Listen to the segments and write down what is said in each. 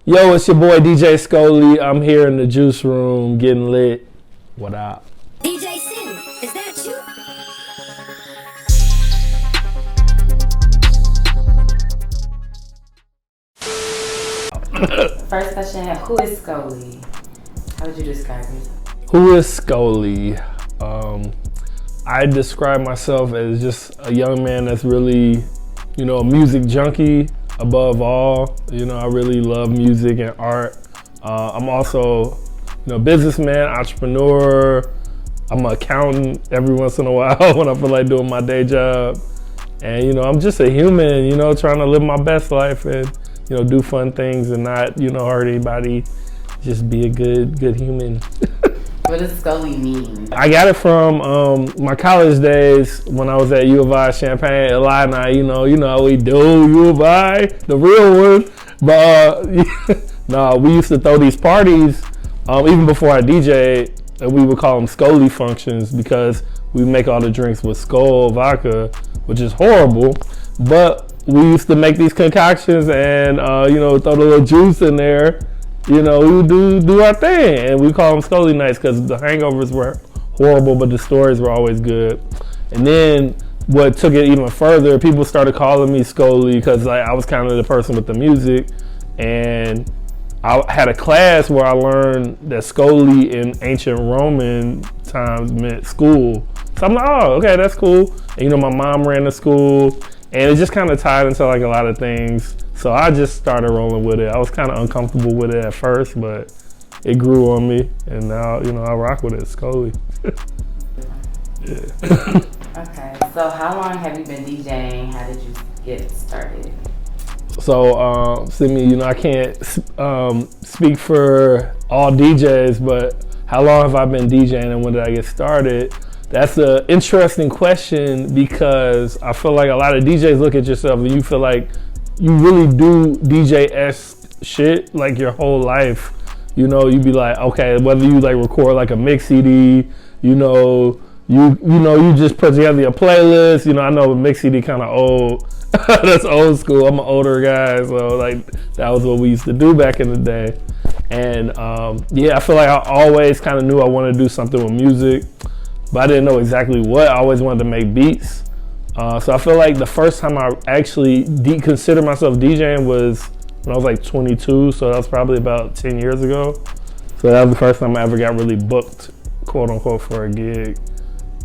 Yo, it's your boy DJ Skoli. I'm here in the Juice Room getting lit. What up? DJ Sin, is that you? First question, who is Skoli? How would you describe it? Who is Skoli? I describe myself as just a young man that's really, a music junkie above all. I really love music and art. I'm also, businessman, entrepreneur. I'm an accountant every once in a while when I feel like doing my day job. And, I'm just a human, trying to live my best life and, do fun things and not, hurt anybody. Just be a good human. What does Skoli mean? I got it from my college days when I was at U of I, Champaign, Illini. You know how we do, U of I, the real one. But we used to throw these parties even before I DJ, and we would call them Skoli functions because we make all the drinks with Skol vodka, which is horrible. But we used to make these concoctions and throw the little juice in there. We would do our thing, and we call them Skoli nights because the hangovers were horrible, but the stories were always good. And then what took it even further, people started calling me Skoli because I was kind of the person with the music, and I had a class where I learned that Skoli in ancient Roman times meant school. So I'm like, oh, okay, that's cool. And my mom ran the school, and it just kind of tied into like a lot of things. So I just started rolling with it. I was kind of uncomfortable with it at first, but it grew on me, and now I rock with it. Skoli. Yeah. Okay. So how long have you been DJing? How did you get started? So, Simi, I can't speak for all DJs, but how long have I been DJing and when did I get started? That's an interesting question because I feel like a lot of DJs look at yourself and you feel like you really do DJ-esque shit like your whole life. You be like, okay, whether you like record like a mix CD, you just put together a playlist. I know a mix CD kind of old. That's old school. I'm an older guy, so like that was what we used to do back in the day. And I feel like I always kind of knew I wanted to do something with music, but I didn't know exactly what. I always wanted to make beats. So I feel like the first time I actually considered myself DJing was when I was like 22, so that was probably about 10 years ago. So that was the first time I ever got really booked, quote unquote, for a gig.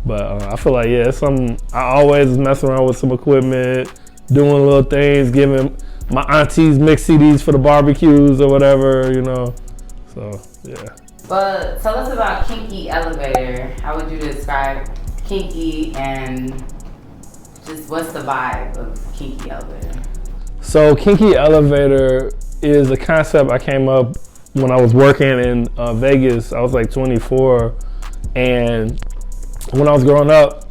But I feel like, it's something, I always mess around with some equipment, doing little things, giving my aunties mix CDs for the barbecues or whatever, So, yeah. Well, tell us about Kinky Elevator. How would you describe Kinky and just what's the vibe of Kinky Elevator? So Kinky Elevator is a concept I came up when I was working in Vegas. I was like 24, and when I was growing up,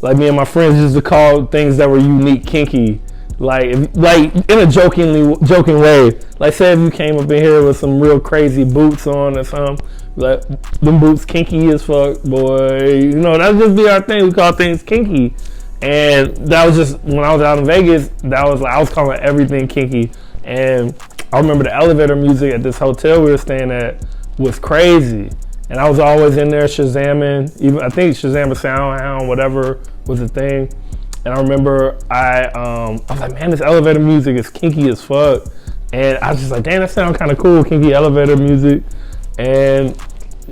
like me and my friends used to call things that were unique kinky, like in a joking way. Like say if you came up in here with some real crazy boots on or something, like them boots kinky as fuck, boy. That'd just be our thing. We call things kinky. And that was just, when I was out in Vegas, I was calling everything kinky. And I remember the elevator music at this hotel we were staying at was crazy. And I was always in there Shazamming, even I think Shazam or SoundHound, whatever was the thing. And I remember I was like, man, this elevator music is kinky as fuck. And I was just like, damn, that sounds kind of cool, kinky elevator music. And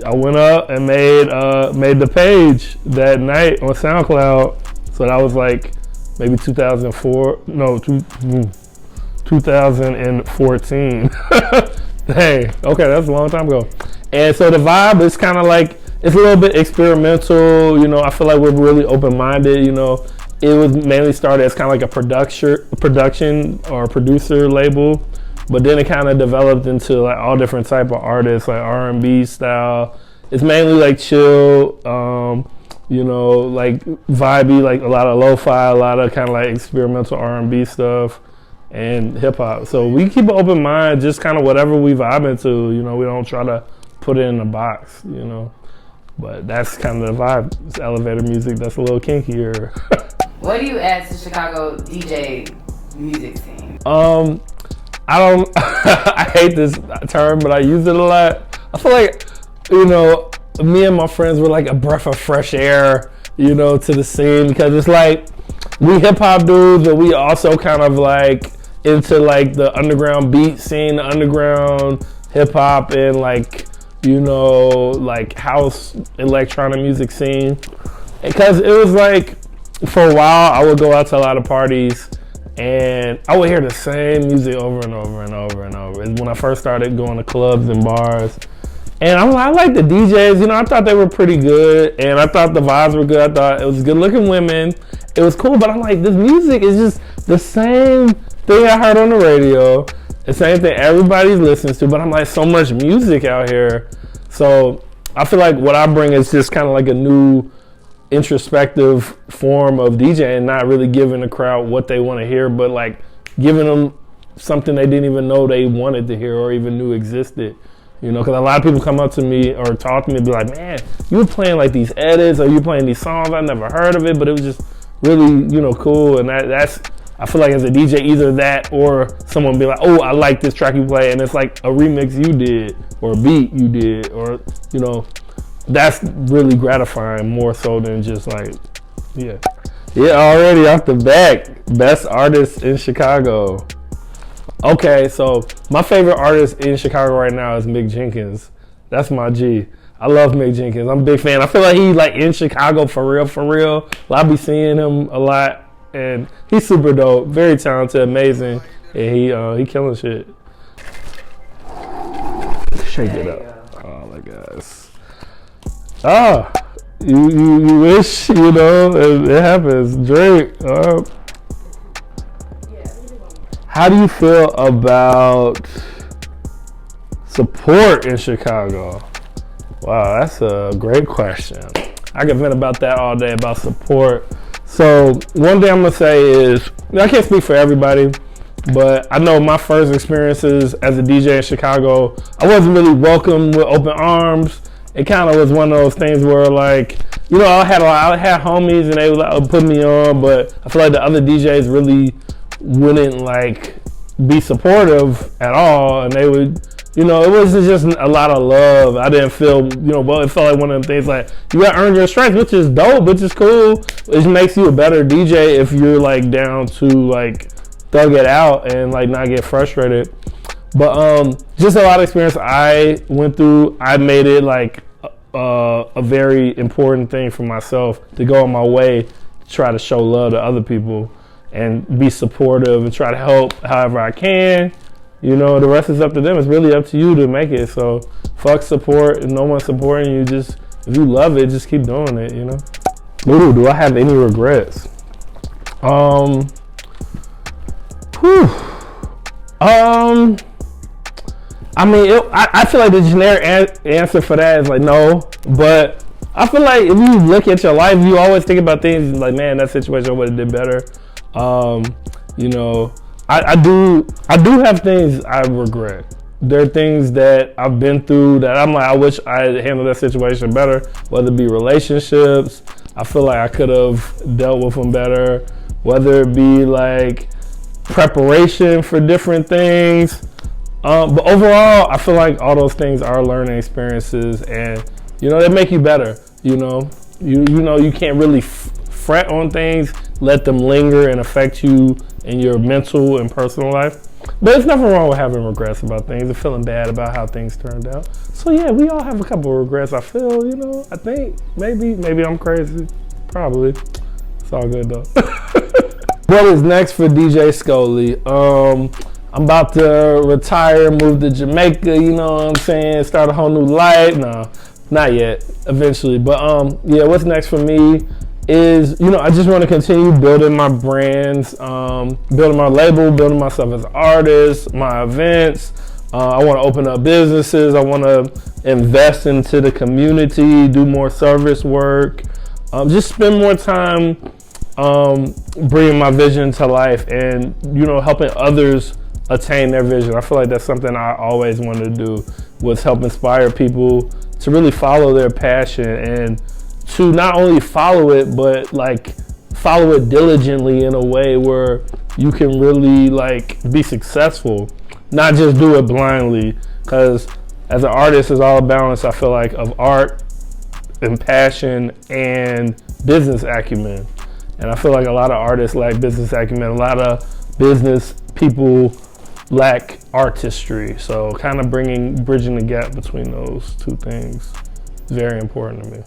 I went up and made the page that night on SoundCloud. So that was like maybe 2014. Hey, okay, that's a long time ago. And so the vibe is kind of like, it's a little bit experimental. I feel like we're really open-minded. It was mainly started as kind of like a production or producer label, but then it kind of developed into like all different type of artists, like R&B style. It's mainly like chill, like vibey, like a lot of lo-fi, a lot of kind of like experimental R&B stuff and hip hop. So we keep an open mind, just kind of whatever we vibe into, we don't try to put it in a box, but that's kind of the vibe. It's elevator music that's a little kinkier. What do you add to Chicago DJ music scene? I don't, I hate this term, but I use it a lot. I feel like, you know, me and my friends were like a breath of fresh air, you know, to the scene, because it's like, we hip hop dudes, but we also kind of like into like the underground beat scene, the underground hip hop, and like, you know, like house electronic music scene. Because it was like, for a while, I would go out to a lot of parties and I would hear the same music over and over and over and over. When I first started going to clubs and bars. And I like the DJs, you know, I thought they were pretty good, and I thought the vibes were good. I thought it was good looking women. It was cool, but I'm like, this music is just the same thing I heard on the radio, the same thing everybody listens to, but I'm like, so much music out here. So I feel like what I bring is just kind of like a new introspective form of DJing, not really giving the crowd what they want to hear, but like giving them something they didn't even know they wanted to hear or even knew existed. You know, because a lot of people come up to me or talk to me and be like, man, you were playing like these edits or you playing these songs, I never heard of it, but it was just really, you know, cool. And that's, I feel like as a DJ, either that or someone be like, oh, I like this track you play, and it's like a remix you did or a beat you did, or, you know, that's really gratifying more so than just like, yeah. Yeah, already off the back, best artist in Chicago. Okay, so my favorite artist in Chicago right now is Mick Jenkins. That's my G. I love Mick Jenkins. I'm a big fan. I feel like he's like in Chicago for real, for real. I be seeing him a lot, and he's super dope, very talented, amazing, and he killing shit. Shake it up. Oh my gosh. Ah, you wish, you know, it happens. Drake. How do you feel about support in Chicago? Wow, that's a great question. I can vent about that all day, about support. So one thing I'm gonna say is, I can't speak for everybody, but I know my first experiences as a DJ in Chicago, I wasn't really welcomed with open arms. It kind of was one of those things where, like, you know, I had homies and they would put me on, but I feel like the other DJs really wouldn't like be supportive at all, and they would, you know, it wasn't just a lot of love. I didn't feel, you know, well, it felt like one of them things like, you gotta earn your stripes, which is dope, which is cool. It makes you a better DJ if you're like down to like thug it out and like not get frustrated. But just a lot of experience I went through. I made it like a very important thing for myself to go on my way to try to show love to other people and be supportive and try to help however I can. You know, the rest is up to them. It's really up to you to make it. So fuck support, and no one's supporting you. Just, if you love it, just keep doing it, you know? Ooh, do I have any regrets? I mean, I feel like the generic answer for that is like no, but I feel like if you look at your life, you always think about things like, man, that situation would have did better. You know, I do have things I regret. There are things that I've been through that I'm like, I wish I had handled that situation better, whether it be relationships. I feel like I could have dealt with them better, whether it be like preparation for different things. But overall, I feel like all those things are learning experiences, and you know, they make you better. You know, you know, you can't really fret on things, let them linger and affect you in your mental and personal life. But there's nothing wrong with having regrets about things and feeling bad about how things turned out. So yeah, we all have a couple of regrets. I feel, you know, I think maybe I'm crazy, probably. It's all good though. What is next for DJ Skoli? I'm about to retire, move to Jamaica, you know what I'm saying? Start a whole new life. No, not yet, eventually. But yeah, what's next for me is, you know, I just want to continue building my brands, building my label, building myself as an artist, my events. I want to open up businesses. I want to invest into the community, do more service work, just spend more time bringing my vision to life and, you know, helping others attain their vision. I feel like that's something I always wanted to do, was help inspire people to really follow their passion and to not only follow it, but like follow it diligently in a way where you can really like be successful. not just do it blindly. Because as an artist, it's all a balance, I feel like, of art and passion and business acumen. And I feel like a lot of artists lack business acumen. A lot of business people lack artistry. So kind of bridging the gap between those two things is very important to me.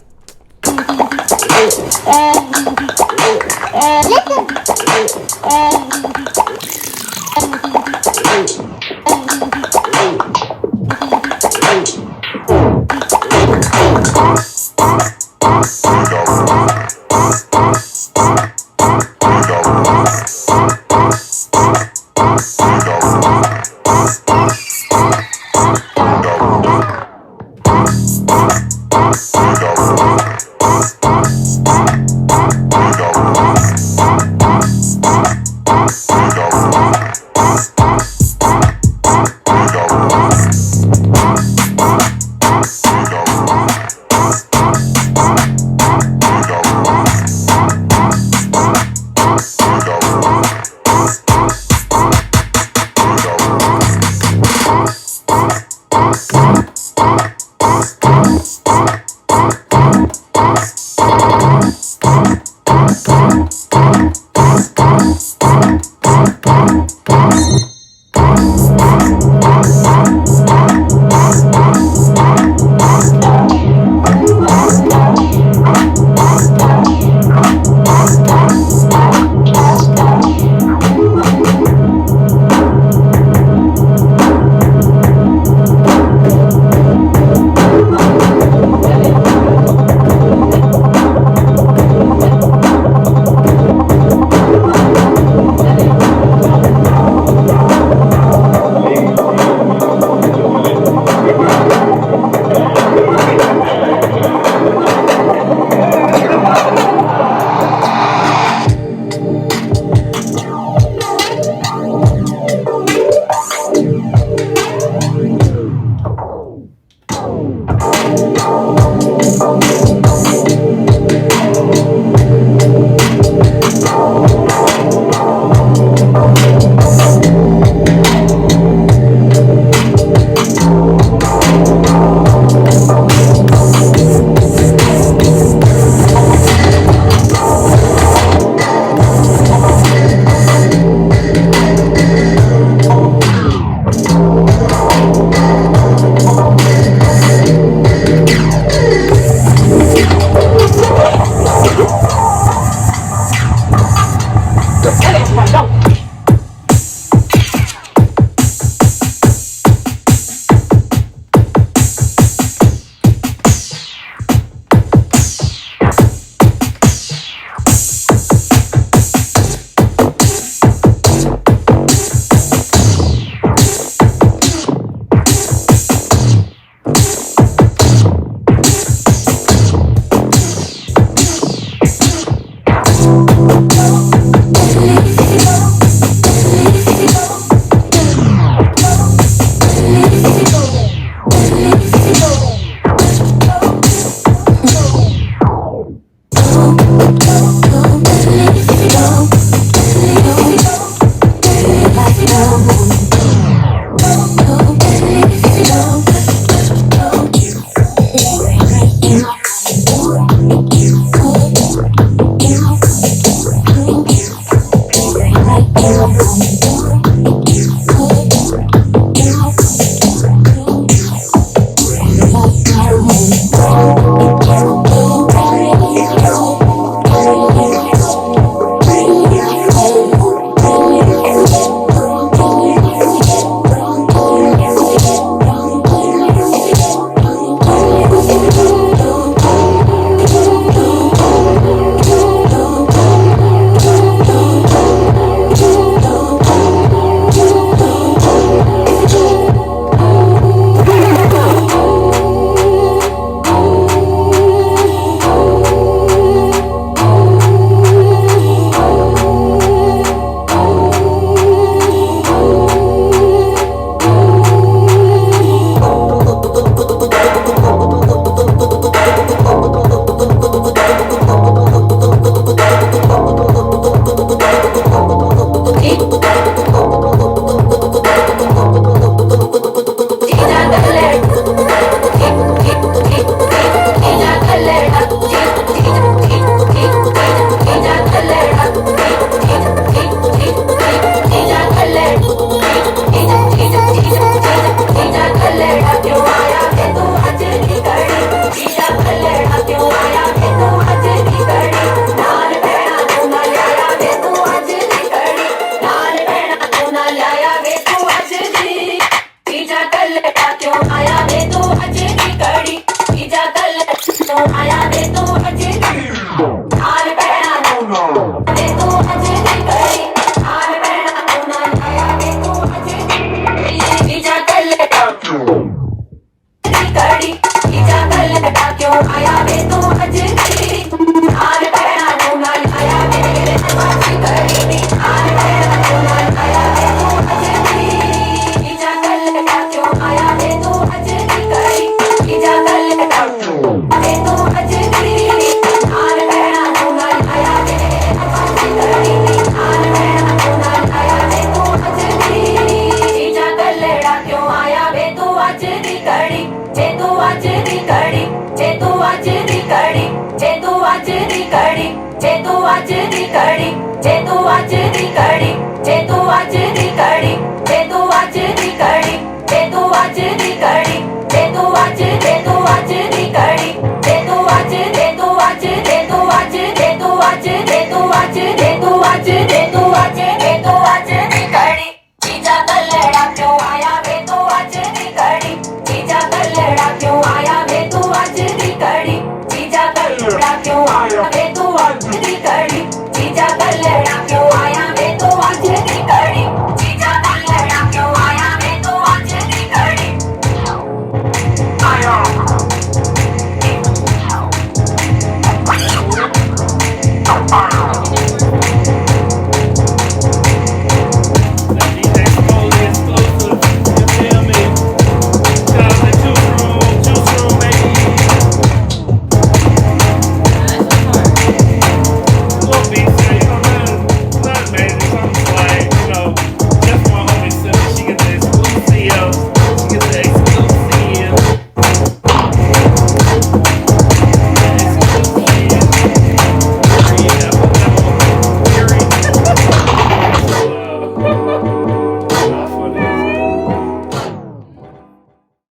Watch